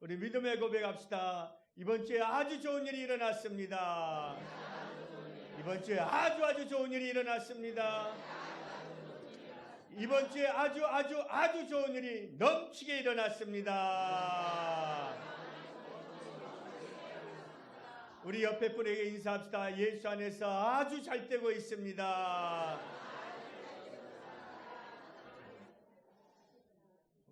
우리 믿음의 고백합시다. 이번 주에 아주 좋은 일이 일어났습니다. 이번 주에 아주 좋은 일이 일어났습니다. 이번 주에 아주 좋은 일이 넘치게 일어났습니다. 우리 옆에 분에게 인사합시다. 예수 안에서 아주 잘 되고 있습니다.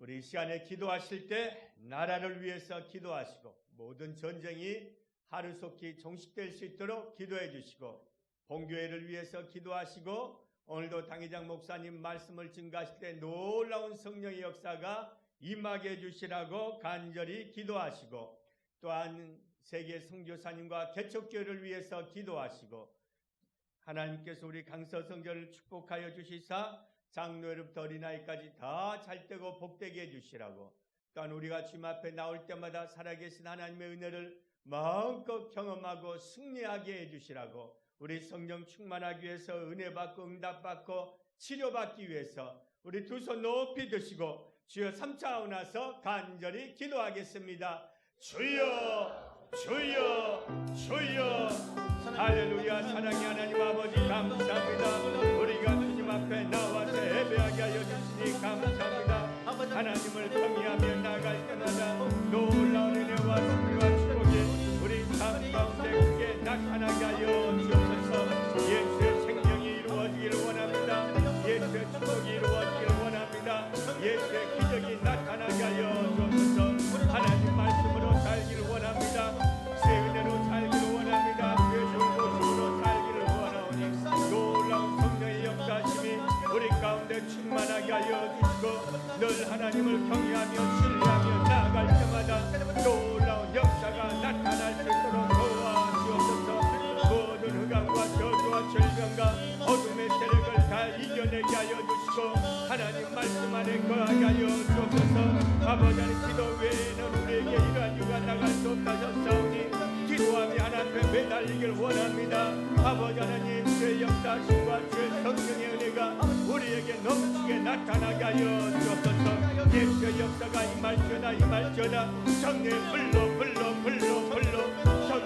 우리 이 시간에 기도하실 때 나라를 위해서 기도하시고 모든 전쟁이 하루속히 종식될 수 있도록 기도해 주시고 본교회를 위해서 기도하시고 오늘도 당회장 목사님 말씀을 증거하실 때 놀라운 성령의 역사가 임하게 해주시라고 간절히 기도하시고 또한 세계 선교사님과 개척교회를 위해서 기도하시고 하나님께서 우리 강서성전을 축복하여 주시사 장로회로부터 어린아이까지 다 잘되고 복되게 해주시라고 또한 우리가 주님 앞에 나올 때마다 살아계신 하나님의 은혜를 마음껏 경험하고 승리하게 해주시라고 우리 성령 충만하기 위해서 은혜 받고 응답 받고 치료받기 위해서 우리 두 손 높이 드시고 주여 삼창하고 나서 간절히 기도하겠습니다. 주여 주여 주여. 할렐루야. 사랑의 하나님 아버지 감사합니다. 우리가 주님 앞에 나와서 예배하게 하여 주시니 감사합니다. 하나님을 경외하며 나갈 때마다 놀라운 은혜와 승리와 축복이 우리 삶 가운데 크게 나타나게 하여 주옵소서. 예수의 생명이 이루어지기를 원합니다. 예수의 축복이 이루어지기를 원합니다. 예수의 기적이 나타나게 하여 주옵소서. 하나님 말씀으로 살기를 원합니다. 주의 은혜로 살기를 원합니다. 주의 돌보심으로 살기를 원하오니 놀라운 성령의 역사심이 우리 가운데 충만하게 하여 주시고 늘 하나님을 경외하며 신뢰하며 나아갈 때마다 놀라운 역사가 나타날 수 있도록 도와주옵소서. 모든 흑암과 저주와 절망과 어둠의 세력을 다 이겨내게 하여 주시고 하나님 말씀 안에 거하게 하여 주옵소서. 아버지 하나님 기도 외에는 우리에게 이러한 유가 나갈 수 없다셨사오니 기도하며 하나님 앞에 매달리길 원합니다. 아버지 하나님 주의 역사심과 주의 성령의 은혜가 우리에게 넘치게 나타나게 하여 주옵소서. 예수의 역사가 임할지어다 성령의 불로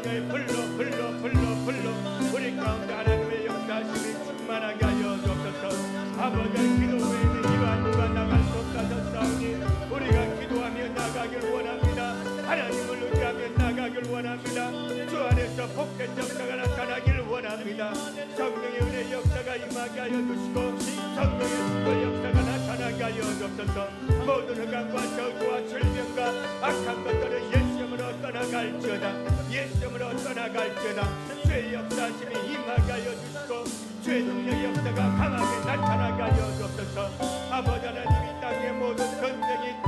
성령의 불로 우리 가운데 하나님의 역사심이 충만하게 하여 주옵소서. 아버지 기도 외에는 이러한 누가 나갈 수 없다셨사오니 우리가 기도하며 나가길 원합니다. 하나님을 의지하며 나가길 원합니다. 주 안에서 복된 역사가 나타나길 원합니다. 성령의 은혜 역사가 임하게 하여 주시고 성령의 수고 역사가 나타나게 하여 주옵소서. 모든 흑암과 저주와 절병과 악한 것들은 예수님으로 떠나갈지어다. 예수님으로 떠나갈지어다. 주의 역사심이 임하게 하여 주시고 주의 능력의 역사가 강하게 나타나게 하여 주옵소서. 아버지 하나님 이 땅의 모든 전쟁이 다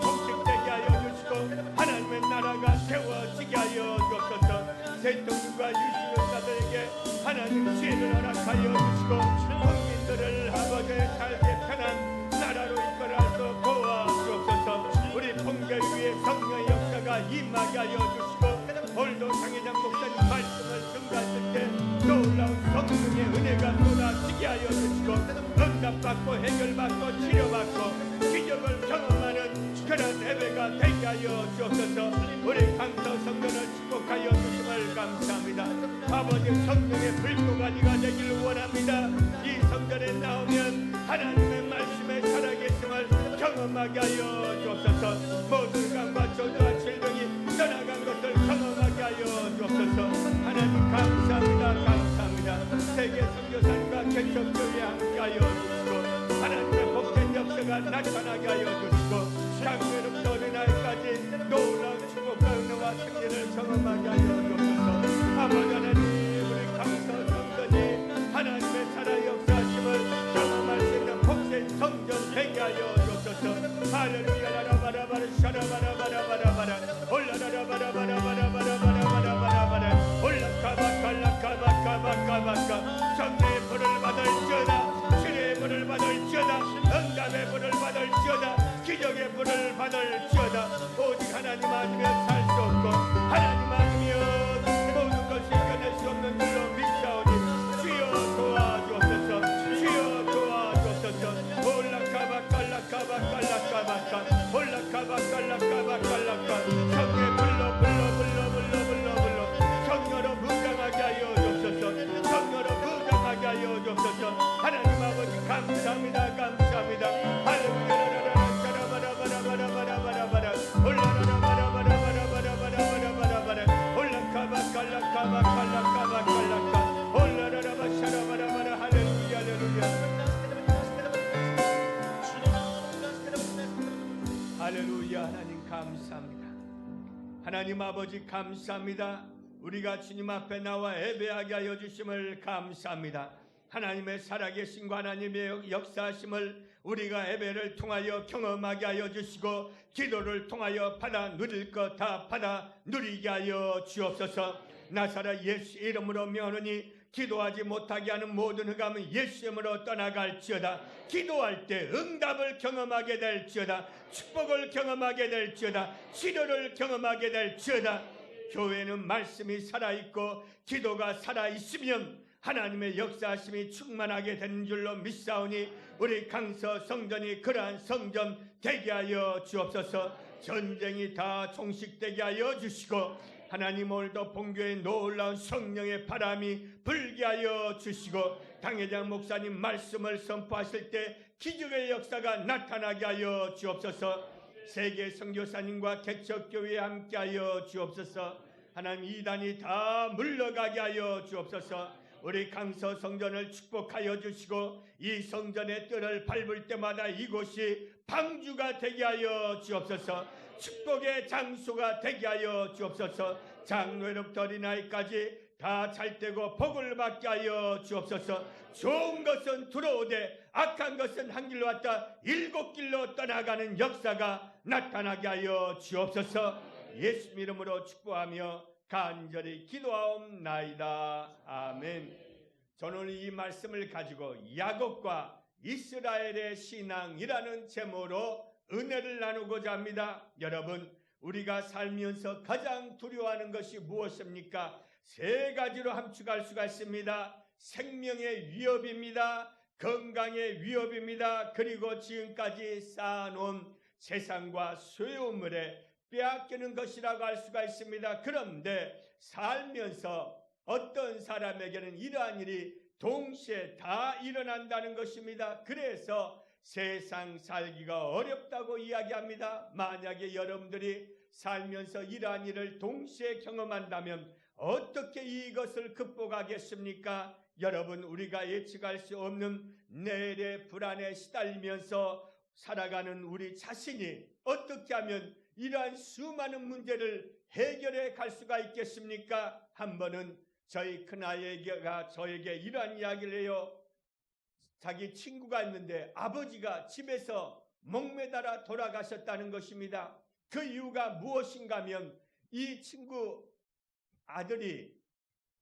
종식되게 하여 주시고 하나님의 나라가 세워지게 하여 주옵소서. 대통령과 유신론자들에게 하나님 지혜를 허락하여 주시고 국민들을 아버지의 살게 편한 나라로 이끌어서 도와주옵소서. 우리 본교 위에 성령의 역사가 임하게 하여 주시고 오늘도 당회장 목사님 말씀을 증거하실 때 놀라운 성령의 은혜가 쏟아지게 하여 주시고 응답받고 해결받고 치료받고 기적을 경험하는 그런 예배가 되게 하여 주옵소서. 우리 강서 성전을 축복하여 주심을 감사합니다. 아버지 성령의 불꽃가지가 되기를 원합니다. 이 성전에 나오면 하나님의 말씀에 살아계심을 경험하게 하여 주옵소서. 모든 감과 저주와 질병이 떠나간 것을 경험하게 하여 주옵소서. 하나님 감사합니다. 세계 선교사님과 개척교회에 함께하여 주시고 하나님의 복된 역사가 나타나게 하여 주시고 장로회로부터 어린아이까지 놀라운 축복과 은혜와 승리를 경험하게 하여 주옵소서. 아버지 하나님 우리 강서 성전이 하나님의 살아 역사심을 경험할 수 있는 복된 성전 되게 하여 주옵소서. 할렐루야 라라바라바라 샤라바라바라바라바라 올라라라바라바라바라바라바라바라 올라카바칼라카바카바카바카 성령의 불을 받을지어다. 치료의 불을 받을지어다. 응답의 불을 받을지어다. 기적의 불을 받을지어다. 오직 하나님 아니면 살 수 없고 하나님 아니면 모든 것이 이겨낼 수 없는 줄로 믿사오니 주여 도와주옵소서. 주여 도와주옵소서. 올라카바칼라카바칼라카바카 올라카바칼라카바칼라카 할렐루야. 하나님 감사합니다. 하나님 아버지 감사합니다. 우리가 주님 앞에 나와 예배하게 하여 주심을 감사합니다. 하나님의 살아계신 하나님의 역사하심을 우리가 예배를 통하여 경험하게 하여 주시고 기도를 통하여 받아 누릴 것 다 받아 누리게 하여 주옵소서. 나사렛 예수 이름으로 명하노니 기도하지 못하게 하는 모든 흑암은 예수 이름으로 떠나갈지어다. 기도할 때 응답을 경험하게 될지어다. 축복을 경험하게 될지어다. 치료를 경험하게 될지어다. 교회는 말씀이 살아있고 기도가 살아있으면 하나님의 역사하심이 충만하게 되는 줄로 믿사오니 우리 강서 성전이 그러한 성전 되게 하여 주옵소서. 전쟁이 다 종식되게 하여 주시고 하나님 오늘도 본교에 놀라운 성령의 바람이 불게 하여 주시고 당회장 목사님 말씀을 선포하실 때 기적의 역사가 나타나게 하여 주옵소서. 세계 선교사님과 개척교회에 함께 하여 주옵소서. 하나님 이단이 다 물러가게 하여 주옵소서. 우리 강서 성전을 축복하여 주시고 이 성전의 뜰을 밟을 때마다 이곳이 방주가 되게 하여 주옵소서. 축복의 장소가 되게 하여 주옵소서. 장로로부터 어린아이까지 다 잘되고 복을 받게 하여 주옵소서. 좋은 것은 들어오되 악한 것은 한 길로 왔다 일곱 길로 떠나가는 역사가 나타나게 하여 주옵소서. 예수 이름으로 축복하며 간절히 기도하옵나이다. 아멘. 저는 이 말씀을 가지고 야곱과 이스라엘의 신앙이라는 제목으로 은혜를 나누고자 합니다. 여러분, 우리가 살면서 가장 두려워하는 것이 무엇입니까? 세 가지로 함축할 수가 있습니다. 생명의 위협입니다. 건강의 위협입니다. 그리고 지금까지 쌓아놓은 세상과 소유물에 빼앗기는 것이라고 할 수가 있습니다. 그런데 살면서 어떤 사람에게는 이러한 일이 동시에 다 일어난다는 것입니다. 그래서 세상 살기가 어렵다고 이야기합니다. 만약에 여러분들이 살면서 이러한 일을 동시에 경험한다면 어떻게 이것을 극복하겠습니까? 여러분, 우리가 예측할 수 없는 내일의 불안에 시달리면서 살아가는 우리 자신이 어떻게 하면 이러한 수많은 문제를 해결해 갈 수가 있겠습니까? 한 번은 저희 큰아이가 저에게 이러한 이야기를 해요. 자기 친구가 있는데 아버지가 집에서 목매달아 돌아가셨다는 것입니다. 그 이유가 무엇인가 하면 이 친구 아들이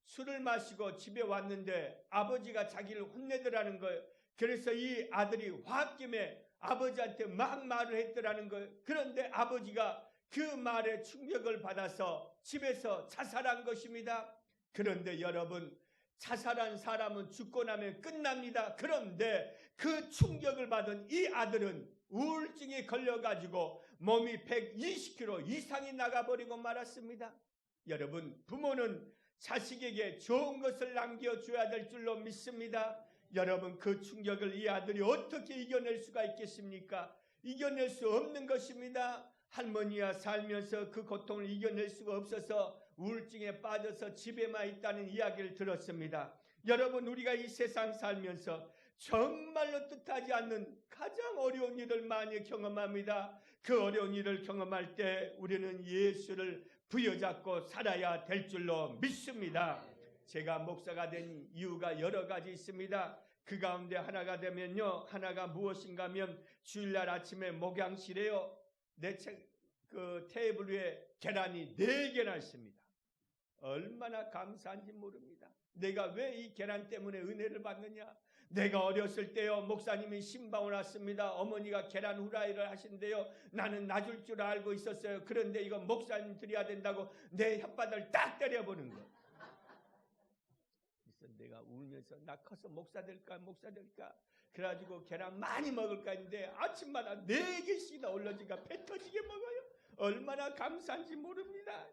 술을 마시고 집에 왔는데 아버지가 자기를 혼내더라는 거예요. 그래서 이 아들이 홧김에 아버지한테 막 말을 했더라는 거예요. 그런데 아버지가 그 말에 충격을 받아서 집에서 자살한 것입니다. 그런데 여러분, 자살한 사람은 죽고 나면 끝납니다. 그런데 그 충격을 받은 이 아들은 우울증에 걸려가지고 몸이 120kg 이상이 나가버리고 말았습니다. 여러분, 부모는 자식에게 좋은 것을 남겨줘야 될 줄로 믿습니다. 여러분, 그 충격을 이 아들이 어떻게 이겨낼 수가 있겠습니까? 이겨낼 수 없는 것입니다. 할머니와 살면서 그 고통을 이겨낼 수가 없어서 우울증에 빠져서 집에만 있다는 이야기를 들었습니다. 여러분, 우리가 이 세상 살면서 정말로 뜻하지 않는 가장 어려운 일을 많이 경험합니다. 그 어려운 일을 경험할 때 우리는 예수를 부여잡고 살아야 될 줄로 믿습니다. 제가 목사가 된 이유가 여러 가지 있습니다. 그 가운데 하나가 되면요, 하나가 무엇인가 하면 주일날 아침에 목양실에요, 내 그 테이블 위에 계란이 4개나 있습니다. 얼마나 감사한지 모릅니다. 내가 왜 이 계란 때문에 은혜를 받느냐? 내가 어렸을 때요, 목사님이 신방을 왔습니다. 어머니가 계란 후라이를 하신대요. 나는 놔줄 줄 알고 있었어요. 그런데 이거 목사님 드려야 된다고 내 혓바닥을 딱 때려보는 거. 그래서 내가 울면서 나 커서 목사 될까 그래가지고 계란 많이 먹을까 했는데 아침마다 4개씩이나 올려지니까 배 터지게 먹어요. 얼마나 감사한지 모릅니다.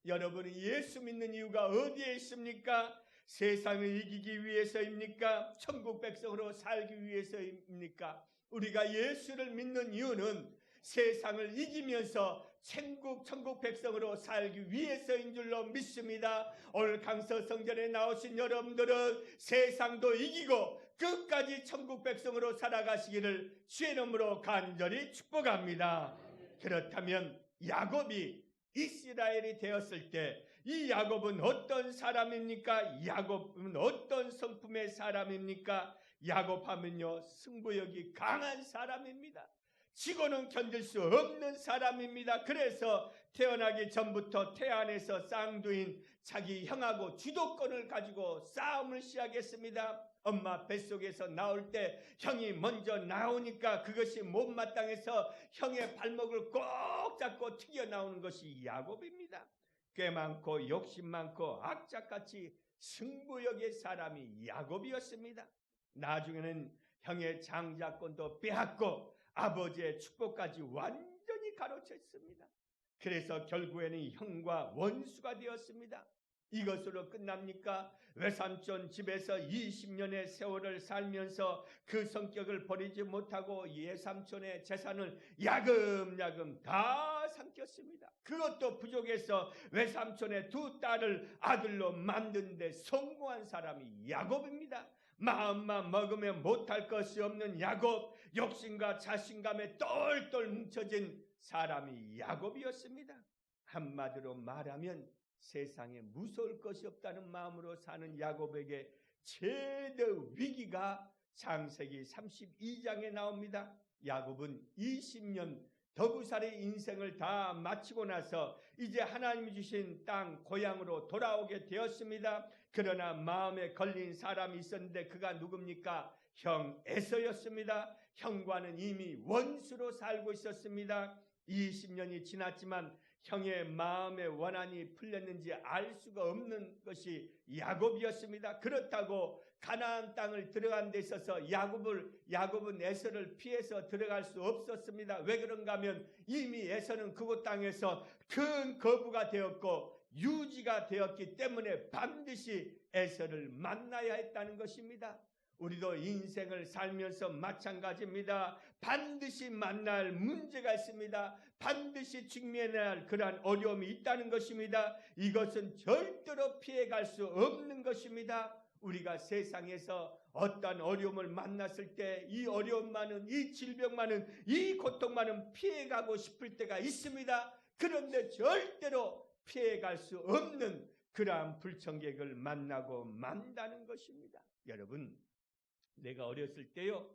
여러분이 예수 믿는 이유가 어디에 있습니까? 세상을 이기기 위해서입니까? 천국 백성으로 살기 위해서입니까? 우리가 예수를 믿는 이유는 세상을 이기면서 천국 백성으로 살기 위해서인 줄로 믿습니다. 오늘 강서 성전에 나오신 여러분들은 세상도 이기고 끝까지 천국 백성으로 살아가시기를 주의 이름으로 간절히 축복합니다. 그렇다면 야곱이 이스라엘이 되었을 때 이 야곱은 어떤 사람입니까? 야곱은 어떤 성품의 사람입니까? 야곱하면요, 승부욕이 강한 사람입니다. 지고는 견딜 수 없는 사람입니다. 그래서 태어나기 전부터 태안에서 쌍두인 자기 형하고 주도권을 가지고 싸움을 시작했습니다. 엄마 뱃속에서 나올 때 형이 먼저 나오니까 그것이 못마땅해서 형의 발목을 꼭 잡고 튀겨나오는 것이 야곱입니다. 꽤 많고 욕심 많고 악착같이 승부욕의 사람이 야곱이었습니다. 나중에는 형의 장자권도 빼앗고 아버지의 축복까지 완전히 가로챘습니다. 그래서 결국에는 형과 원수가 되었습니다. 이것으로 끝납니까? 외삼촌 집에서 20년의 세월을 살면서 그 성격을 버리지 못하고 예삼촌의 재산을 야금야금 다 삼켰습니다. 그것도 부족해서 외삼촌의 두 딸을 아들로 만든 데 성공한 사람이 야곱입니다. 마음만 먹으면 못할 것이 없는 야곱, 욕심과 자신감에 똘똘 뭉쳐진 사람이 야곱이었습니다. 한마디로 말하면 세상에 무서울 것이 없다는 마음으로 사는 야곱에게 최대 위기가 창세기 32장에 나옵니다. 야곱은 20년 더부살이 인생을 다 마치고 나서 이제 하나님이 주신 땅 고향으로 돌아오게 되었습니다. 그러나 마음에 걸린 사람이 있었는데 그가 누굽니까? 형 에서였습니다. 형과는 이미 원수로 살고 있었습니다. 20년이 지났지만 형의 마음의 원한이 풀렸는지 알 수가 없는 것이 야곱이었습니다. 그렇다고 가나안 땅을 들어간 데 있어서 야곱은 에서를 피해서 들어갈 수 없었습니다. 왜 그런가 하면 이미 에서는 그곳 땅에서 큰 거부가 되었고 유지가 되었기 때문에 반드시 에서를 만나야 했다는 것입니다. 우리도 인생을 살면서 마찬가지입니다. 반드시 만날 문제가 있습니다. 반드시 직면해야 할 그러한 어려움이 있다는 것입니다. 이것은 절대로 피해갈 수 없는 것입니다. 우리가 세상에서 어떤 어려움을 만났을 때 이 어려움만은, 이 질병만은, 이 고통만은 피해가고 싶을 때가 있습니다. 그런데 절대로 피해갈 수 없는 그러한 불청객을 만나고 만다는 것입니다. 여러분, 내가 어렸을 때요,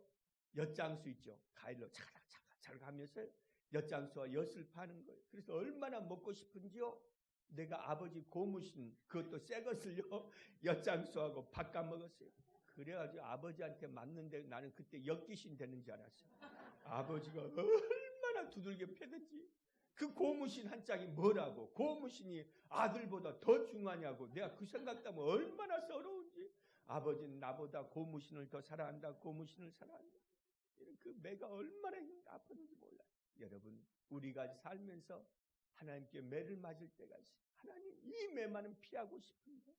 엿장수 있죠. 가일로 차가차가 가면서 엿장수와 엿을 파는 거예요. 그래서 얼마나 먹고 싶은지요. 내가 아버지 고무신 그것도 새 것을요 엿장수하고 바꿔 먹었어요. 그래가지고 아버지한테 맞는데 나는 그때 엿귀신 되는 줄 알았어요. 아버지가 얼마나 두들겨 패든지. 그 고무신 한 짝이 뭐라고, 고무신이 아들보다 더 중요하냐고. 내가 그 생각하면 얼마나 서러운지. 아버지는 나보다 고무신을 더 사랑한다, 고무신을 사랑한다. 그 매가 얼마나 아팠는지 몰라요. 여러분, 우리가 살면서 하나님께 매를 맞을 때가 있어요. 하나님, 이 매만은 피하고 싶은데,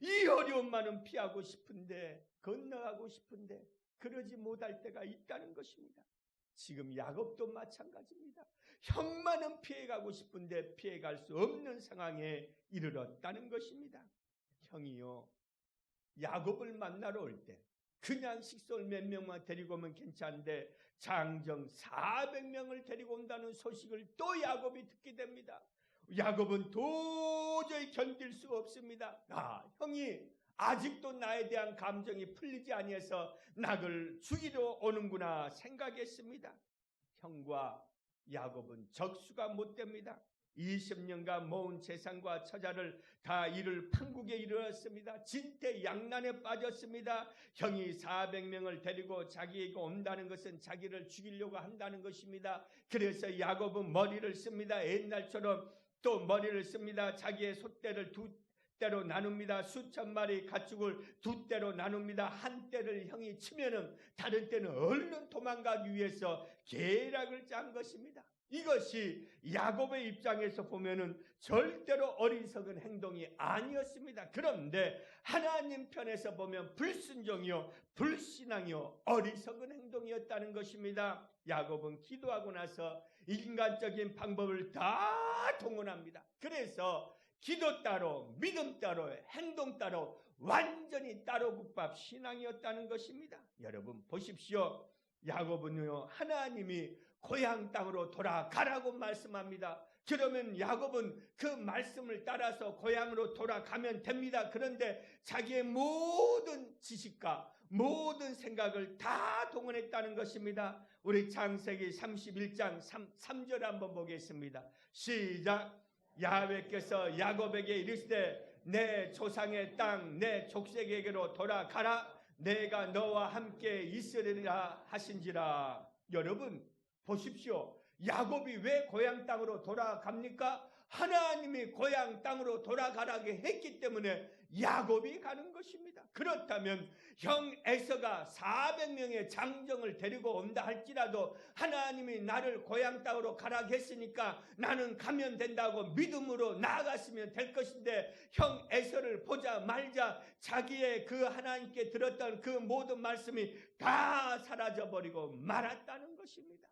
이 어려움만은 피하고 싶은데, 건너가고 싶은데 그러지 못할 때가 있다는 것입니다. 지금 야곱도 마찬가지입니다. 형만은 피해가고 싶은데 피해갈 수 없는 상황에 이르렀다는 것입니다. 형이요, 야곱을 만나러 올 때 그냥 식솔 몇 명만 데리고 오면 괜찮은데 장정 400명을 데리고 온다는 소식을 또 야곱이 듣게 됩니다. 야곱은 도저히 견딜 수가 없습니다. 형이 아직도 나에 대한 감정이 풀리지 아니해서 나를 죽이러 오는구나 생각했습니다. 형과 야곱은 적수가 못 됩니다. 20년간 모은 재산과 처자를 다 이를 판국에 이르렀습니다. 진퇴양난에 빠졌습니다. 형이 400명을 데리고 자기에게 온다는 것은 자기를 죽이려고 한다는 것입니다. 그래서 야곱은 머리를 씁니다. 옛날처럼 또 머리를 씁니다. 자기의 솥대를 두 떼로 나눕니다. 수천 마리 가축을 두 떼로 나눕니다. 한 떼를 형이 치면은 다른 떼는 얼른 도망가기 위해서 계략을 짠 것입니다. 이것이 야곱의 입장에서 보면은 절대로 어리석은 행동이 아니었습니다. 그런데 하나님 편에서 보면 불순종이요, 불신앙이요, 어리석은 행동이었다는 것입니다. 야곱은 기도하고 나서 인간적인 방법을 다 동원합니다. 그래서 기도 따로, 믿음 따로, 행동 따로, 완전히 따로 국밥 신앙이었다는 것입니다. 여러분 보십시오. 야곱은요, 하나님이 고향 땅으로 돌아가라고 말씀합니다. 그러면 야곱은 그 말씀을 따라서 고향으로 돌아가면 됩니다. 그런데 자기의 모든 지식과 모든 생각을 다 동원했다는 것입니다. 우리 창세기 31장 3절 한번 보겠습니다. 시작. 야훼께서 야곱에게 이르시되 내 조상의 땅 내 족속에게로 돌아가라. 내가 너와 함께 있으리라 하신지라. 여러분 보십시오. 야곱이 왜 고향 땅으로 돌아갑니까? 하나님이 고향 땅으로 돌아가라고 했기 때문에 야곱이 가는 것입니다. 그렇다면 형 에서가 400명의 장정을 데리고 온다 할지라도 하나님이 나를 고향 땅으로 가라고 했으니까 나는 가면 된다고 믿음으로 나아갔으면 될 것인데 형 에서를 보자 말자 자기의 그 하나님께 들었던 그 모든 말씀이 다 사라져버리고 말았다는 것입니다.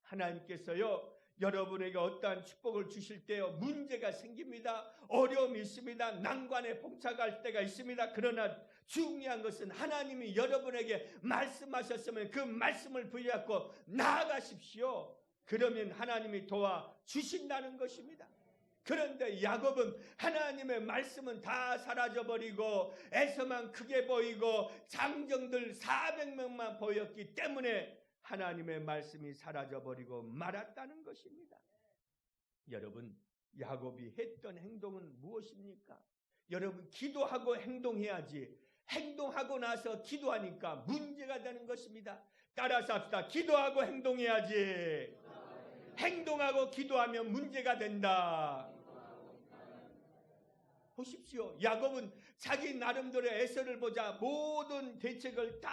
하나님께서요, 여러분에게 어떠한 축복을 주실 때요, 문제가 생깁니다. 어려움이 있습니다. 난관에 봉착할 때가 있습니다. 그러나 중요한 것은 하나님이 여러분에게 말씀하셨으면 그 말씀을 붙잡고 나아가십시오. 그러면 하나님이 도와주신다는 것입니다. 그런데 야곱은 하나님의 말씀은 다 사라져버리고 에서만 크게 보이고 장정들 400명만 보였기 때문에 하나님의 말씀이 사라져버리고 말았다는 것입니다. 여러분, 야곱이 했던 행동은 무엇입니까? 여러분, 기도하고 행동해야지 행동하고 나서 기도하니까 문제가 되는 것입니다. 따라서 합시다. 기도하고 행동해야지 행동하고 기도하면 문제가 된다. 보십시오. 야곱은 자기 나름대로 에서를 보자 모든 대책을 다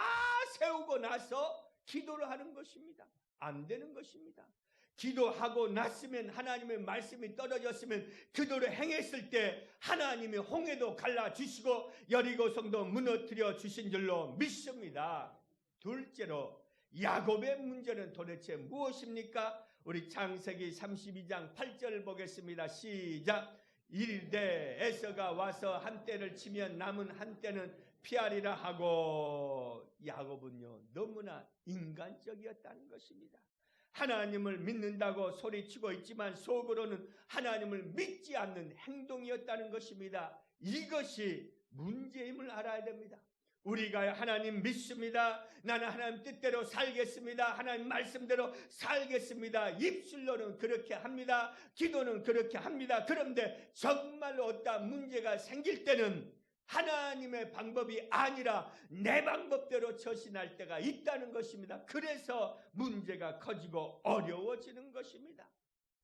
세우고 나서 기도를 하는 것입니다. 안 되는 것입니다. 기도하고 났으면 하나님의 말씀이 떨어졌으면 그대로 행했을 때 하나님이 홍해도 갈라주시고 여리고성도 무너뜨려 주신 줄로 믿습니다. 둘째로 야곱의 문제는 도대체 무엇입니까? 우리 창세기 32장 8절 보겠습니다. 시작. 이르되 에서가 와서 한 떼를 치면 남은 한 떼는 피하리라 하고. 야곱은요 너무나 인간적이었다는 것입니다. 하나님을 믿는다고 소리치고 있지만 속으로는 하나님을 믿지 않는 행동이었다는 것입니다. 이것이 문제임을 알아야 됩니다. 우리가 하나님 믿습니다. 나는 하나님 뜻대로 살겠습니다. 하나님 말씀대로 살겠습니다. 입술로는 그렇게 합니다. 기도는 그렇게 합니다. 그런데 정말로 어떤 문제가 생길 때는 하나님의 방법이 아니라 내 방법대로 처신할 때가 있다는 것입니다. 그래서 문제가 커지고 어려워지는 것입니다.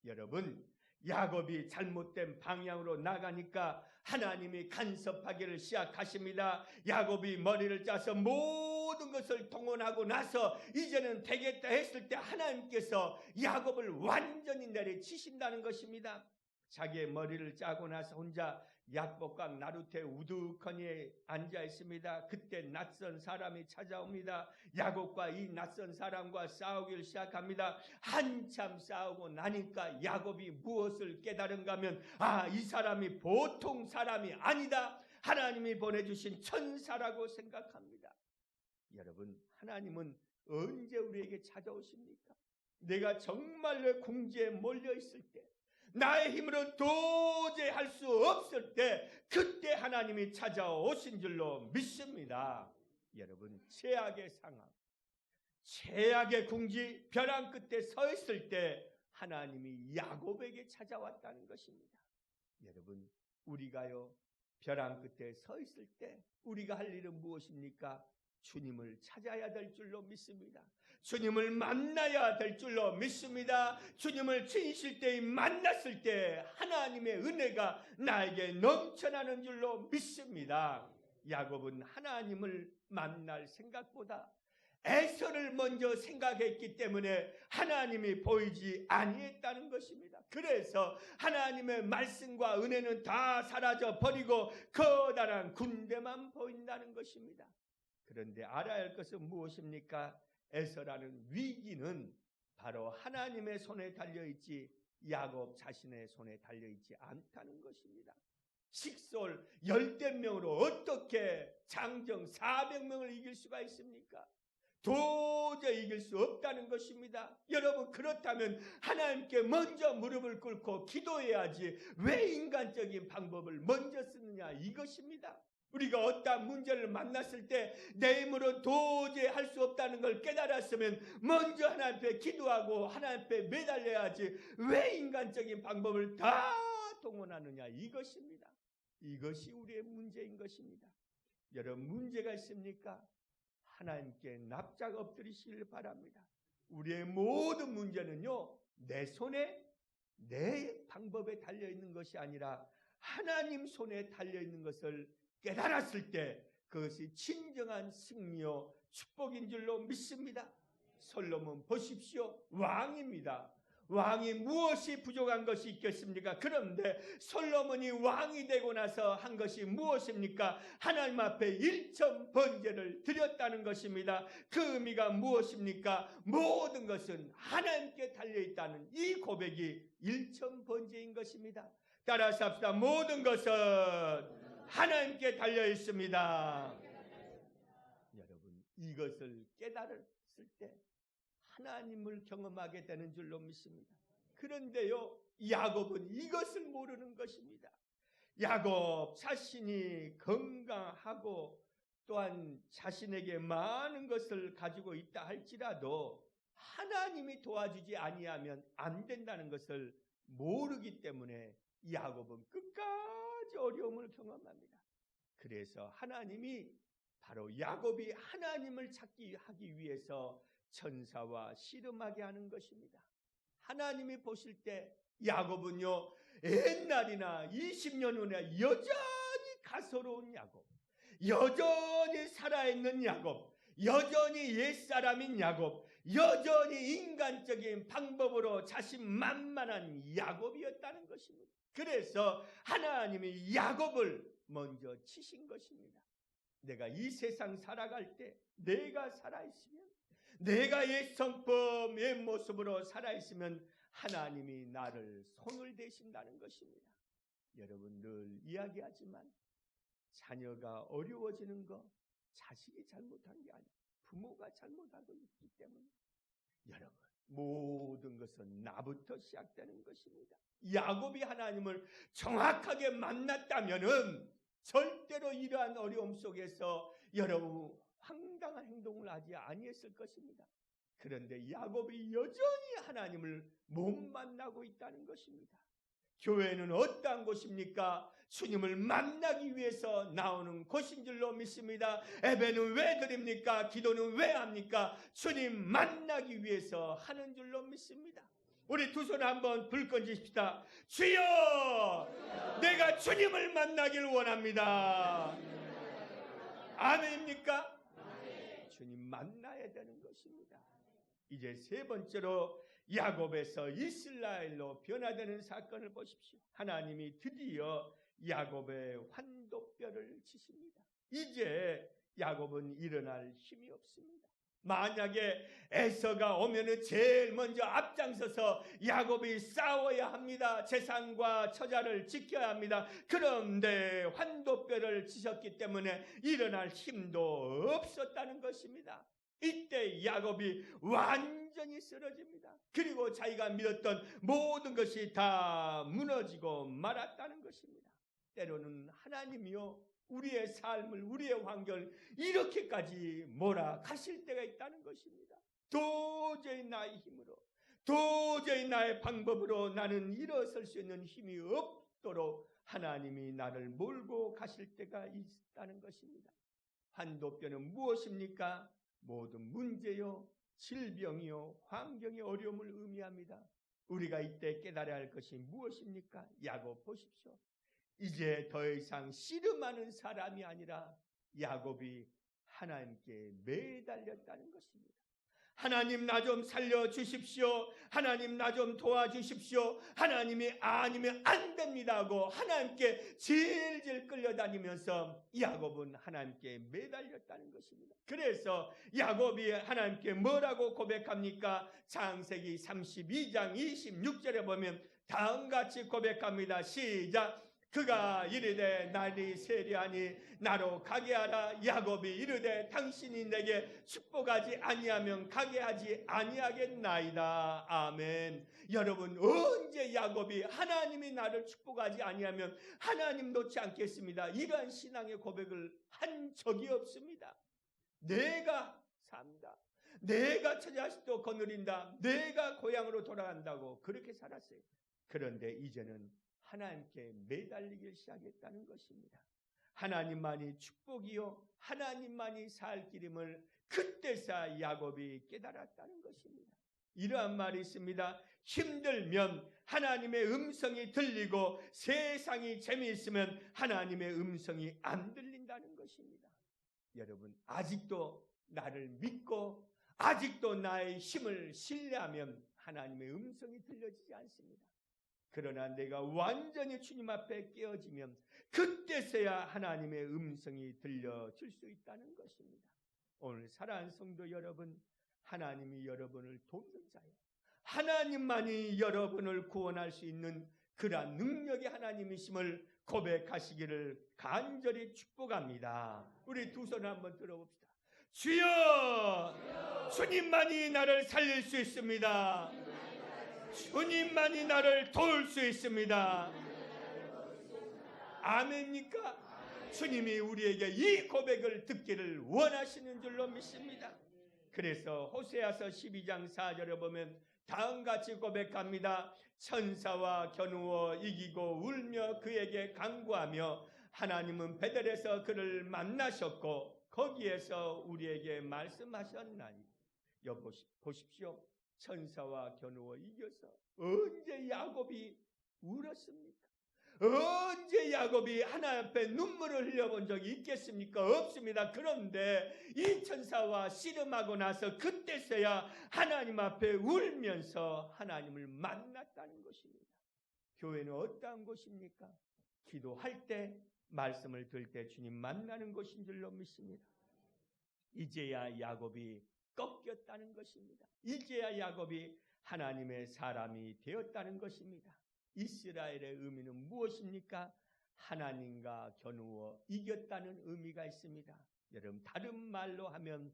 여러분, 야곱이 잘못된 방향으로 나가니까 하나님이 간섭하기를 시작하십니다. 야곱이 머리를 짜서 모든 것을 동원하고 나서 이제는 되겠다 했을 때 하나님께서 야곱을 완전히 내리치신다는 것입니다. 자기의 머리를 짜고 나서 혼자 약복강 나루테 우두커니에 앉아 있습니다. 그때 낯선 사람이 찾아옵니다. 야곱과 이 낯선 사람과 싸우기를 시작합니다. 한참 싸우고 나니까 야곱이 무엇을 깨달은가 하면 이 사람이 보통 사람이 아니다. 하나님이 보내주신 천사라고 생각합니다. 여러분, 하나님은 언제 우리에게 찾아오십니까? 내가 정말로 궁지에 몰려있을 때, 나의 힘으로 도저히 할 수 없을 때 그때 하나님이 찾아오신 줄로 믿습니다. 여러분, 최악의 상황, 최악의 궁지 벼랑 끝에 서 있을 때 하나님이 야곱에게 찾아왔다는 것입니다. 여러분, 우리가요 벼랑 끝에 서 있을 때 우리가 할 일은 무엇입니까? 주님을 찾아야 될 줄로 믿습니다. 주님을 만나야 될 줄로 믿습니다. 주님을 진실되이 만났을 때 하나님의 은혜가 나에게 넘쳐나는 줄로 믿습니다. 야곱은 하나님을 만날 생각보다 에서를 먼저 생각했기 때문에 하나님이 보이지 아니했다는 것입니다. 그래서 하나님의 말씀과 은혜는 다 사라져 버리고 커다란 군대만 보인다는 것입니다. 그런데 알아야 할 것은 무엇입니까? 에서라는 위기는 바로 하나님의 손에 달려있지 야곱 자신의 손에 달려있지 않다는 것입니다. 식솔 10명으로 어떻게 장정 400명을 이길 수가 있습니까? 도저히 이길 수 없다는 것입니다. 여러분, 그렇다면 하나님께 먼저 무릎을 꿇고 기도해야지 왜 인간적인 방법을 먼저 쓰느냐, 이것입니다. 우리가 어떠한 문제를 만났을 때 내 힘으로 도저히 할 수 없다는 걸 깨달았으면 먼저 하나님 앞에 기도하고 하나님 앞에 매달려야지 왜 인간적인 방법을 다 동원하느냐, 이것입니다. 이것이 우리의 문제인 것입니다. 여러분, 문제가 있습니까? 하나님께 납작 엎드리시길 바랍니다. 우리의 모든 문제는요, 내 손에 내 방법에 달려있는 것이 아니라 하나님 손에 달려있는 것을 깨달았을 때 그것이 진정한 승리요 축복인 줄로 믿습니다. 솔로몬 보십시오. 왕입니다. 왕이 무엇이 부족한 것이 있겠습니까? 그런데 솔로몬이 왕이 되고 나서 한 것이 무엇입니까? 하나님 앞에 1천 번제를 드렸다는 것입니다. 그 의미가 무엇입니까? 모든 것은 하나님께 달려있다는 이 고백이 1천 번제인 것입니다. 따라서 합시다. 모든 것은 하나님께 달려있습니다. 여러분, 이것을 깨달았을 때 하나님을 경험하게 되는 줄로 믿습니다. 그런데요, 야곱은 이것을 모르는 것입니다. 야곱 자신이 건강하고 또한 자신에게 많은 것을 가지고 있다 할지라도 하나님이 도와주지 아니하면 안 된다는 것을 모르기 때문에 야곱은 끝까지 어려움을 경험합니다. 그래서 하나님이 바로 야곱이 하나님을 하기 위해서 천사와 씨름하게 하는 것입니다. 하나님이 보실 때 야곱은요, 옛날이나 20년 후나 여전히 가소로운 야곱, 여전히 살아있는 야곱, 여전히 옛사람인 야곱, 여전히 인간적인 방법으로 자신만만한 야곱이었다는 것입니다. 그래서 하나님이 야곱을 먼저 치신 것입니다. 내가 이 세상 살아갈 때 내가 살아있으면, 내가 옛 성품, 옛 모습으로 살아있으면 하나님이 나를 손을 대신다는 것입니다. 여러분, 늘 이야기하지만 자녀가 어려워지는 거 자식이 잘못한 게 아니에요. 부모가 잘못하고 있기 때문에 여러분, 모든 것은 나부터 시작되는 것입니다. 야곱이 하나님을 정확하게 만났다면은 절대로 이러한 어려움 속에서 여러분 황당한 행동을 하지 아니했을 것입니다. 그런데 야곱이 여전히 하나님을 못 만나고 있다는 것입니다. 교회는 어떠한 곳입니까? 주님을 만나기 위해서 나오는 곳인 줄로 믿습니다. 예배는 왜 드립니까? 기도는 왜 합니까? 주님 만나기 위해서 하는 줄로 믿습니다. 우리 두 손 한번 불 꺼주십시다. 주여, 내가 주님을 만나길 원합니다. 아멘입니까? 주님 만나야 되는 것입니다. 이제 세 번째로 야곱에서 이스라엘로 변화되는 사건을 보십시오. 하나님이 드디어 야곱의 환도뼈를 치십니다. 이제 야곱은 일어날 힘이 없습니다. 만약에 에서가 오면은 제일 먼저 앞장서서 야곱이 싸워야 합니다. 재산과 처자를 지켜야 합니다. 그런데 환도뼈를 치셨기 때문에 일어날 힘도 없었다는 것입니다. 이때 야곱이 완전히 쓰러집니다. 그리고 자기가 믿었던 모든 것이 다 무너지고 말았다는 것입니다. 때로는 하나님이요, 우리의 삶을, 우리의 환경을 이렇게까지 몰아가실 때가 있다는 것입니다. 도저히 나의 힘으로, 도저히 나의 방법으로 나는 일어설 수 있는 힘이 없도록 하나님이 나를 몰고 가실 때가 있다는 것입니다. 환도뼈는 무엇입니까? 모든 문제요, 질병이요, 환경의 어려움을 의미합니다. 우리가 이때 깨달아야 할 것이 무엇입니까? 야곱 보십시오. 이제 더 이상 씨름하는 사람이 아니라 야곱이 하나님께 매달렸다는 것입니다. 하나님 나 좀 살려주십시오. 하나님 나 좀 도와주십시오. 하나님이 아니면 안 됩니다 하고 하나님께 질질 끌려다니면서 야곱은 하나님께 매달렸다는 것입니다. 그래서 야곱이 하나님께 뭐라고 고백합니까? 창세기 32장 26절에 보면 다음같이 고백합니다. 시작. 그가 이르되 날이 세리하니 나로 가게 하라. 야곱이 이르되 당신이 내게 축복하지 아니하면 가게 하지 아니하겠나이다. 아멘. 여러분, 언제 야곱이 하나님이 나를 축복하지 아니하면 하나님 놓지 않겠습니다. 이러한 신앙의 고백을 한 적이 없습니다. 내가 산다, 내가 처자식도 거느린다, 내가 고향으로 돌아간다고 그렇게 살았어요. 그런데 이제는 하나님께 매달리기 시작했다는 것입니다. 하나님만이 축복이요 하나님만이 살 길임을 그때서야 야곱이 깨달았다는 것입니다. 이러한 말이 있습니다. 힘들면 하나님의 음성이 들리고 세상이 재미있으면 하나님의 음성이 안 들린다는 것입니다. 여러분, 아직도 나를 믿고 아직도 나의 힘을 신뢰하면 하나님의 음성이 들려지지 않습니다. 그러나 내가 완전히 주님 앞에 깨어지면 그때서야 하나님의 음성이 들려질 수 있다는 것입니다. 오늘 사랑하는 성도 여러분, 하나님이 여러분을 돕는 자요, 하나님만이 여러분을 구원할 수 있는 그러한 능력의 하나님이심을 고백하시기를 간절히 축복합니다. 우리 두 손을 한번 들어봅시다. 주여, 주님만이 나를 살릴 수 있습니다. 주님만이 나를 도울 수 있습니다. 아멘입니까? 주님이 우리에게 이 고백을 듣기를 원하시는 줄로 믿습니다. 그래서 호세아서 12장 4절에 보면 다음같이 고백합니다. 천사와 겨누어 이기고 울며 그에게 간구하며 하나님은 베델에서 그를 만나셨고 거기에서 우리에게 말씀하셨나니. 보십시오. 천사와 겨누어 이겨서 언제 야곱이 울었습니까? 언제 야곱이 하나님 앞에 눈물을 흘려본 적이 있겠습니까? 없습니다. 그런데 이 천사와 씨름하고 나서 그때서야 하나님 앞에 울면서 하나님을 만났다는 것입니다. 교회는 어떠한 곳입니까? 기도할 때, 말씀을 들을 때 주님 만나는 곳인 줄로 믿습니다. 이제야 야곱이 꺾였다는 것입니다. 이제야 야곱이 하나님의 사람이 되었다는 것입니다. 이스라엘의 의미는 무엇입니까? 하나님과 겨누어 이겼다는 의미가 있습니다. 여러분, 다른 말로 하면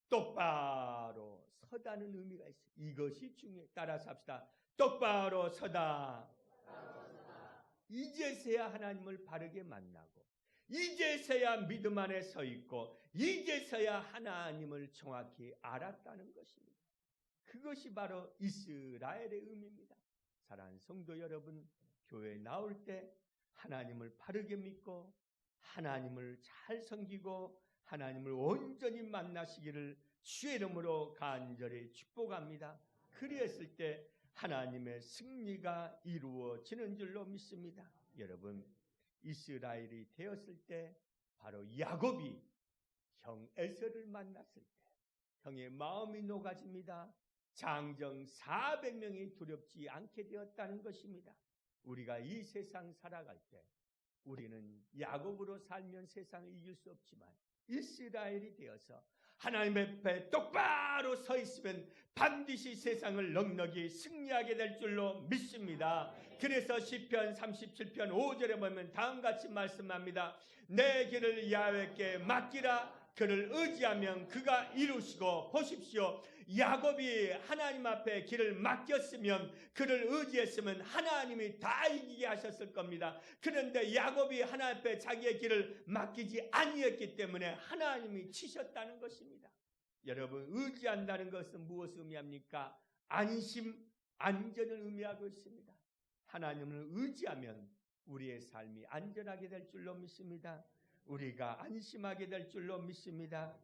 똑바로 서다는 의미가 있어요. 이것이 중요해요. 따라서 합시다. 똑바로 서다. 이제서야 하나님을 바르게 만나고, 이제서야 믿음 안에 서 있고, 이제서야 하나님을 정확히 알았다는 것입니다. 그것이 바로 이스라엘의 의미입니다. 사랑하는 성도 여러분, 교회에 나올 때 하나님을 바르게 믿고 하나님을 잘 섬기고 하나님을 온전히 만나시기를 주의 이름으로 간절히 축복합니다. 그랬을 때 하나님의 승리가 이루어지는 줄로 믿습니다. 여러분, 이스라엘이 되었을 때 바로 야곱이 형 에서를 만났을 때 형의 마음이 녹아집니다. 장정 400명이 두렵지 않게 되었다는 것입니다. 우리가 이 세상 살아갈 때 우리는 야곱으로 살면 세상을 이길 수 없지만 이스라엘이 되어서 하나님 앞에 똑바로 서 있으면 반드시 세상을 넉넉히 승리하게 될 줄로 믿습니다. 그래서 시편 37편 5절에 보면 다음같이 말씀합니다. 내 길을 야훼께 맡기라. 그를 의지하면 그가 이루시고. 보십시오. 야곱이 하나님 앞에 길을 맡겼으면, 그를 의지했으면 하나님이 다 이기게 하셨을 겁니다. 그런데 야곱이 하나님 앞에 자기의 길을 맡기지 아니했기 때문에 하나님이 치셨다는 것입니다. 여러분, 의지한다는 것은 무엇을 의미합니까? 안심, 안전을 의미하고 있습니다. 하나님을 의지하면 우리의 삶이 안전하게 될 줄로 믿습니다. 우리가 안심하게 될 줄로 믿습니다.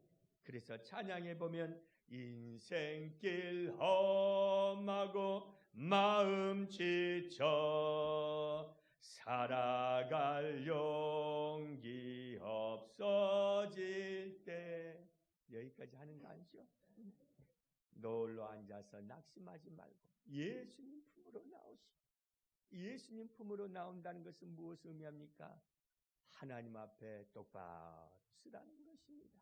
그래서 찬양에 보면 인생길 험하고 마음 지쳐 살아갈 용기 없어질 때, 여기까지 하는 거 아니죠? 노을로 앉아서 낙심하지 말고 예수님 품으로 나오시고, 예수님 품으로 나온다는 것은 무엇을 의미합니까? 하나님 앞에 똑바로 쓰라는 것입니다.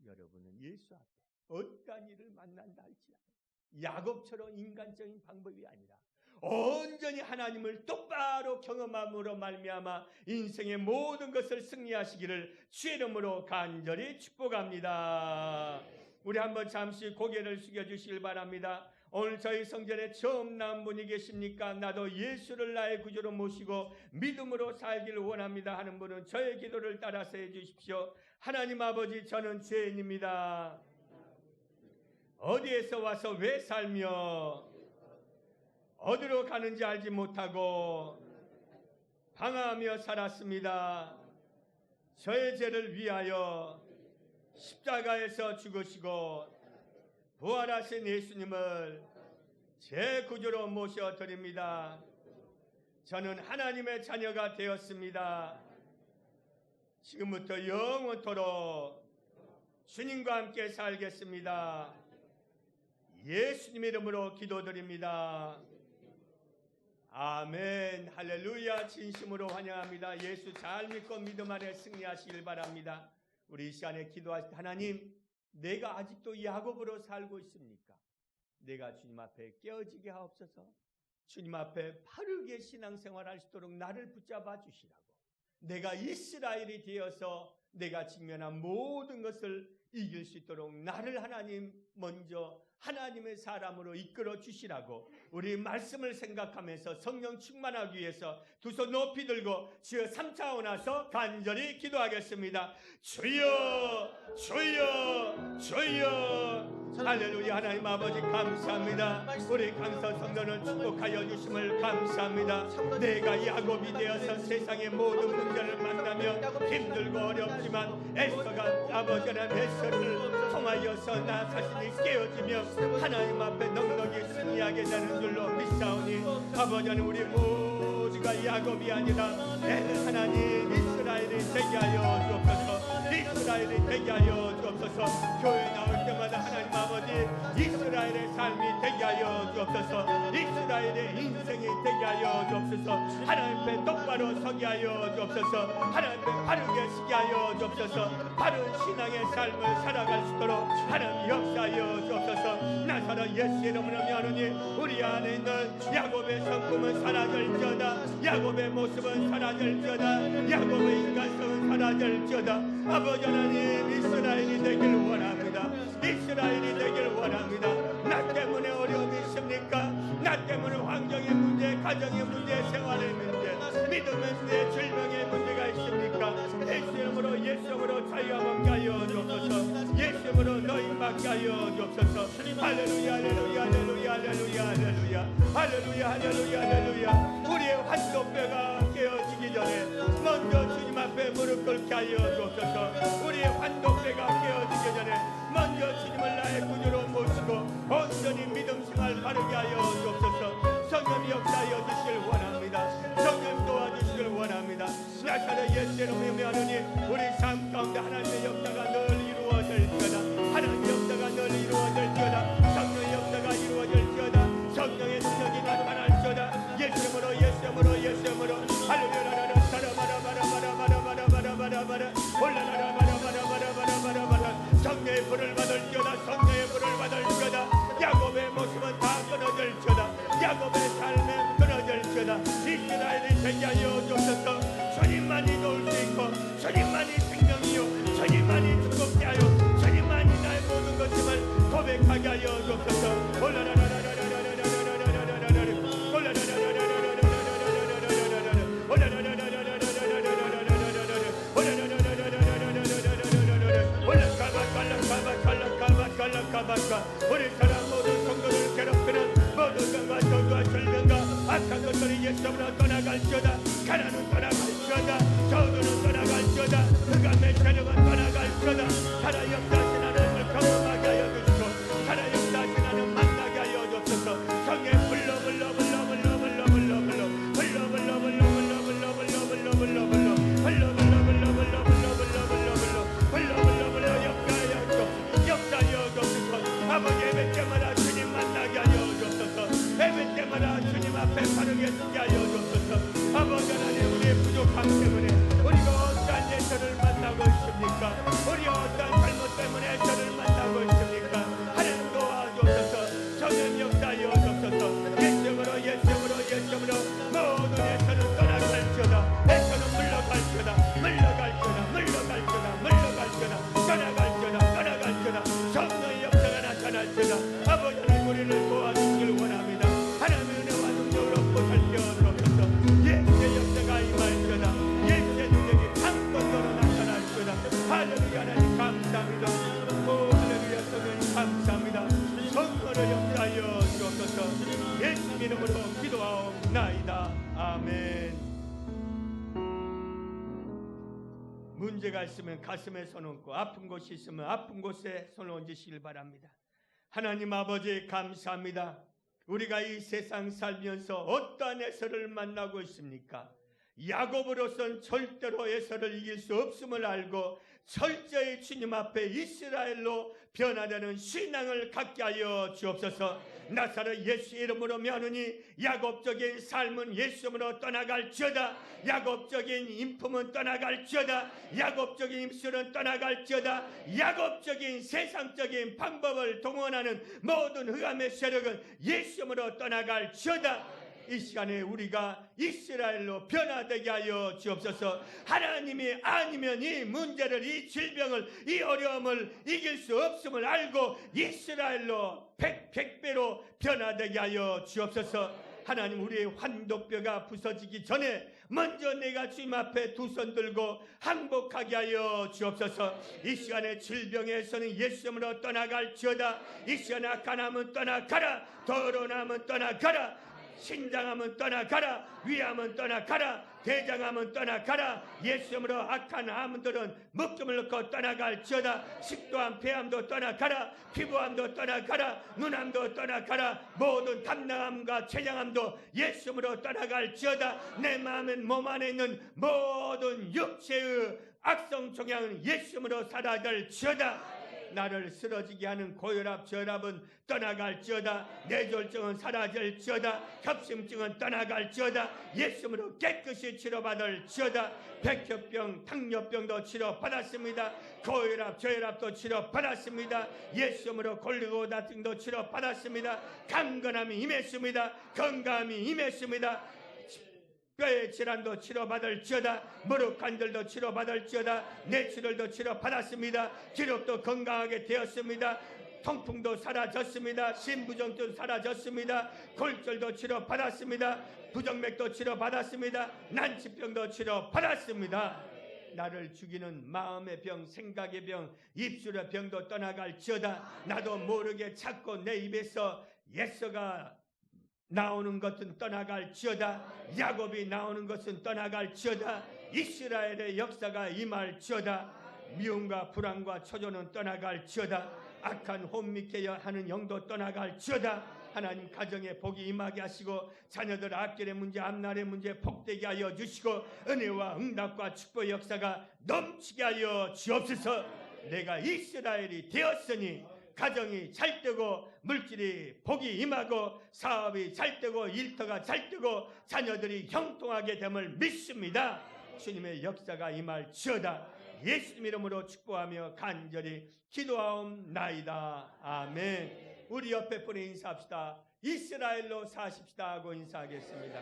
여러분은 예수 앞에 어떠한 일을 만난다 할지라도 야곱처럼 인간적인 방법이 아니라 온전히 하나님을 똑바로 경험함으로 말미암아 인생의 모든 것을 승리하시기를 주의 이름으로 간절히 축복합니다. 우리 한번 잠시 고개를 숙여주시길 바랍니다. 오늘 저희 성전에 처음 나온 분이 계십니까? 나도 예수를 나의 구주로 모시고 믿음으로 살기를 원합니다 하는 분은 저의 기도를 따라서 해주십시오. 하나님 아버지, 저는 죄인입니다. 어디에서 와서 왜 살며 어디로 가는지 알지 못하고 방황하며 살았습니다. 저의 죄를 위하여 십자가에서 죽으시고 부활하신 예수님을 제 구주로 모셔드립니다. 저는 하나님의 자녀가 되었습니다. 지금부터 영원토록 주님과 함께 살겠습니다. 예수님 이름으로 기도드립니다. 아멘. 할렐루야. 진심으로 환영합니다. 예수 잘 믿고 믿음 안에 승리하시길 바랍니다. 우리 이 시간에 기도하실 때, 하나님, 내가 아직도 야곱으로 살고 있습니까? 내가 주님 앞에 깨어지게 하옵소서. 주님 앞에 바르게 신앙생활할 수 있도록 나를 붙잡아 주시라고. 내가 이스라엘이 되어서 내가 직면한 모든 것을 이길 수 있도록 나를 하나님 먼저 하나님의 사람으로 이끌어 주시라고 우리 말씀을 생각하면서 성령 충만하기 위해서 두 손 높이 들고 주여 3차원 나서 간절히 기도하겠습니다. 주여 주여 주여. 할렐루야. 하나님 아버지 감사합니다. 우리 강서 성도를 축복하여 주심을 감사합니다. 내가 야곱이 되어서 세상의 모든 문제를 만나며 힘들고 어렵지만 에서가 아버지 하나님 에서를 통하여서 나 자신이 깨어지며 하나님 앞에 넉넉히 승리하게 되는 줄로 믿사오니 아버지 하나님, 우리 모두가 야곱이 아니라 하나님 이스라엘이 되게 하여 주옵소서. 이스라엘이 되게 하여 주옵소서. 교회 나올 때마다 하나님 아버지 이스라엘의 삶이 되게 하여 주옵소서. 이스라엘의 인생이 되게 하여 주옵소서. 하나님 앞에 똑바로 서게 하여 주옵소서. 하나님 앞에 바르게 서게 하여 주옵소서. 바른 신앙의 삶을 살아갈 수 있도록 하나님 역사하여 주옵소서. 나사렛 예수 이름으로 명하노니 우리 안에 있는 야곱의 성품은 사라질지어다. 야곱의 모습은 사라질지어다. 야곱의 인간성은 사라질지어다. 아버지 하나님, 이스라엘이 되기를 원합니다. 이스라엘이 되기를 원합니다. 나 때문에 어려움이 있습니까? 나 때문에 환경의 문제, 가정의 문제, 생활의 문제, 믿음의 문제, 질병의 문제가 있습니까? 예수 이름으로 예수로 자유와 먹게 하여 주옵소서. 예수 이름으로 너희 받게 하여 주옵소서. 할렐루야 할렐루야 할렐루야 할렐루야 할렐루야 할렐루야 할렐루야 할렐루야. 우리의 환도뼈가 깨어지기 전에 먼저 주님 앞에 무릎 꿇게 하여 주옵소서. 우리의 환도뼈가 깨어지기 전에 먼저 주님을 나의 구주로 모시고 온전히 믿음 생활 바르게 하여 주옵소서. 성령 역사하여 주시길 원합니다. 성령 도와주시길 원합니다. 나사렛 예수 이름으로 명하노니 우리 삶 가운데 하나님의 역사가 늘 이루어질지어다. 하나님의 역사가 늘 이루어질지어다. 성령의 역사가 이루어질지어다. 성령의 능력이 나타날지어다. 예수님으로 예수님으로 예수님으로 할렐루야. 사라바라바라바라바라바라바라바라 올라라라바라바라바라바라바라. 성령의 불을 받을지어다. 성령의 불을 받을지어다. 야곱의 모습은 다 끊어질지어다. 야곱의 삶은 끊어질지어다. 이스라엘이 되게 하여 주옵소서. 주님만이 도울 수 있고 주님만이 생명이요 주님만이 즐겁게 하여 주님만이 나의 모든 것임을 고백하게 하여 주옵소서. 우리 사람 모든 성도를 괴롭히는 모든 병과 저주와 질병과 악한 것들이 예수님으로 떠나갈지어다. 가난은 떠나갈지어다. 저주는 떠나갈지어다. 흑암의 세력은 떠나갈지어다. 살아 역사하신 하나님을 경험하게 하여 주시고 살아 역사하신 하나님 만나게 하여 주옵소서. 성에 불러 불러 불러 불러 불러 불러 불러 불러 불러 불러 불러 불러 불러 불러 불러 불러 불러 역사하여 주옵소서. 역사하여 주옵소서. 아버지 주옵소서. 아버지 하나님, 우리의 부족함 때문에 우리가 어떠한 예서를 만나고 있습니까? 우리 어떠한 잘못 때문에 저를 만나고 있습니까? 하나님 도와주옵소서. 성령 역사하여 주옵소서. 예수님으로 예수님으로 예수님으로 모든 예서는 떠나갈지어다. 예서는 물러갈지어다. 물러갈지어다. 물러갈지어다. 물러갈지어다. 떠나갈지어다. 떠나갈지어다. 성령의 역사가 나타날지어다. 아버지 하나님, 우리를 도와주시길 원합니다. 하나님의 은혜와 능력을 얻고 살게 하옵소서. 예수의 역사가 임할지어다. 예수의 능력이 강권으로 나타날지어다. 할렐루야. 하나님 감사합니다. 오 할렐루야. 성령님 감사합니다. 성령을 역사하여 주옵소서. 예수 이름으로 기도하옵나이다. 아멘. 문제가 있으면 가슴에 손 얹고 아픈 곳이 있으면 아픈 곳에 손을 얹으시길 바랍니다. 하나님 아버지 감사합니다. 우리가 이 세상 살면서 어떠한 에서를 만나고 있습니까? 야곱으로선 절대로 에서를 이길 수 없음을 알고 철저히 주님 앞에 이스라엘로 변화되는 신앙을 갖게 하여 주옵소서. 나사렛 예수 이름으로 명하노니 야곱적인 삶은 예수님으로 떠나갈지어다. 야곱적인 인품은 떠나갈지어다. 야곱적인 입술은 떠나갈지어다. 야곱적인 세상적인 방법을 동원하는 모든 흑암의 세력은 예수님으로 떠나갈지어다. 이 시간에 우리가 이스라엘로 변화되게 하여 주옵소서. 하나님이 아니면 이 문제를, 이 질병을, 이 어려움을 이길 수 없음을 알고 이스라엘로 백배로 변화되게 하여 주옵소서. 하나님, 우리의 환도뼈가 부서지기 전에 먼저 내가 주님 앞에 두 손 들고 항복하게 하여 주옵소서. 이 시간에 질병에서는 예수님으로 떠나갈지어다. 이 시간에 악한 암은 떠나가라. 더러운 암은 떠나가라. 신장함은 떠나가라. 위암은 떠나가라. 대장암은 떠나가라. 예수님으로 악한 암들은 묶음을 넣고 떠나갈지어다. 식도암, 폐암도 떠나가라. 피부암도 떠나가라. 눈암도 떠나가라. 모든 담낭암과 췌장암도 예수님으로 떠나갈지어다. 내 마음은 몸 안에 있는 모든 육체의 악성 종양은 예수님으로 사라질지어다. 나를 쓰러지게 하는 고혈압, 저혈압은 떠나갈지어다. 뇌졸중은 사라질지어다. 협심증은 떠나갈지어다. 예수님으로 깨끗이 치료받을지어다. 백혈병, 당뇨병도 치료받았습니다. 고혈압, 저혈압도 치료받았습니다. 예수님으로 골리고다증도 치료받았습니다. 강건함이 임했습니다. 건강함이 임했습니다. 뼈의 질환도 치료받을지어다. 무릎 관절도 치료받을지어다. 뇌출혈도 치료받았습니다. 기력도 건강하게 되었습니다. 통풍도 사라졌습니다. 신부정도 사라졌습니다. 골절도 치료받았습니다. 부정맥도 치료받았습니다. 난치병도 치료받았습니다. 나를 죽이는 마음의 병, 생각의 병, 입술의 병도 떠나갈지어다. 나도 모르게 찾고 내 입에서 예서가 나오는 것은 떠나갈지어다. 야곱이 나오는 것은 떠나갈지어다. 이스라엘의 역사가 임할지어다. 미움과 불안과 초조는 떠나갈지어다. 악한 혼미케 하는 영도 떠나갈지어다. 하나님 가정에 복이 임하게 하시고 자녀들 앞길의 문제, 앞날의 문제 복되게 하여 주시고 은혜와 응답과 축복의 역사가 넘치게 하여 주옵소서. 내가 이스라엘이 되었으니 가정이 잘 되고 물질이 복이 임하고 사업이 잘 되고 일터가 잘 되고 자녀들이 형통하게 됨을 믿습니다. 주님의 역사가 임할지어다. 예수님 이름으로 축복하며 간절히 기도하옵나이다. 아멘. 우리 옆에 분에 인사합시다. 이스라엘로 사십시다 하고 인사하겠습니다.